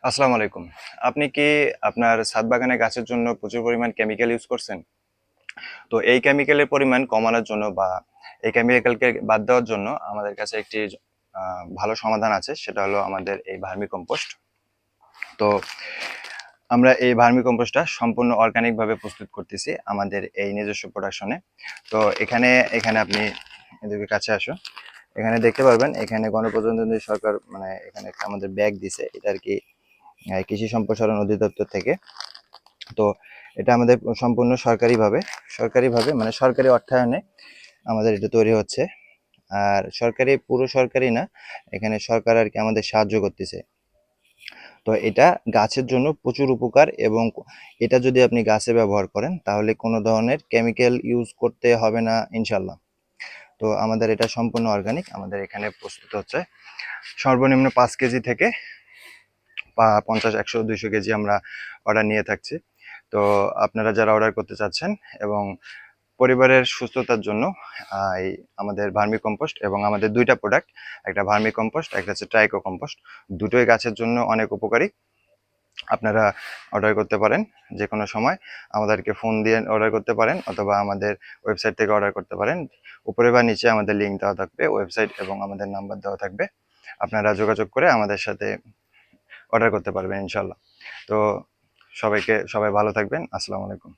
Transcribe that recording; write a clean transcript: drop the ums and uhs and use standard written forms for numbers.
আসসালামু আলাইকুম। আপনি কি আপনার ছাদ বাগানে গাছের জন্য প্রচুর পরিমাণ কেমিক্যাল ইউজ করছেন? তো এই কেমিক্যালের পরিমাণ কমানোর জন্য বা এই কেমিক্যালকে বাদ দেওয়ার জন্য আমাদের কাছে একটি আ ভালো সমাধান আছে। সেটা হলো আমাদের এই ভার্মি কম্পোস্ট। তো আমরা এই ভার্মি কম্পোস্টটা সম্পূর্ণ অর্গানিক ভাবে প্রস্তুত করতেছি আমাদের এই নিজস্ব প্রোডাকশনে। তো এখানে আপনি এদিকে কাছে আসো। এখানে দেখতে পারবেন এখানে গণপ্রজাতন্ত্রী সরকার মানে এখানে একটা আমাদের ব্যাগ দিছে। এটা আরকি কৃষি সম্প্রসারণ অধিদপ্তর থেকে। তো এটা আমাদের সম্পূর্ণ সরকারিভাবে মানে সরকারি অর্থায়নে আমাদের এটা তৈরি হচ্ছে। আর পুরো সরকারি না, এখানে সরকার আরকি আমাদের সাহায্য করতেছে। তো এটা গাছের জন্য প্রচুর উপকার এবং এটা যদি আপনি গাছে ব্যবহার করেন তাহলে কোনো ধরনের কেমিক্যাল ইউজ করতে হবে না ইনশাআল্লাহ। তো আমাদের এটা সম্পূর্ণ অর্গানিক। আমাদের এখানে প্রস্তুত হচ্ছে সর্বনিম্ন ৫ কেজি থেকে ৫০, ১০০, ২০০ কেজি আমরা অর্ডার নিয়ে থাকছি। তো আপনারা যারা অর্ডার করতে চাচ্ছেন এবং পরিবারের সুস্থতার জন্য এই আমাদের ভার্মি কম্পোস্ট এবং আমাদের ২ টা প্রোডাক্ট, একটা ভার্মি কম্পোস্ট, একটা হচ্ছে ট্রাইকো কম্পোস্ট। দুটোই গাছের জন্য অনেক উপকারী। আপনারা অর্ডার করতে পারেন যেকোনো সময়। আমাদেরকে ফোন দিয়ে অর্ডার করতে পারেন অথবা আমাদের ওয়েবসাইট থেকে অর্ডার করতে পারেন। উপরে বা নিচে আমাদের লিঙ্ক দেওয়া থাকবে, ওয়েবসাইট এবং আমাদের নাম্বার দেওয়া থাকবে। আপনারা যোগাযোগ করে আমাদের সাথে অর্ডার করতে পারবেন ইনশাআল্লাহ। তো সবাই ভালো থাকবেন। আসসালামু আলাইকুম।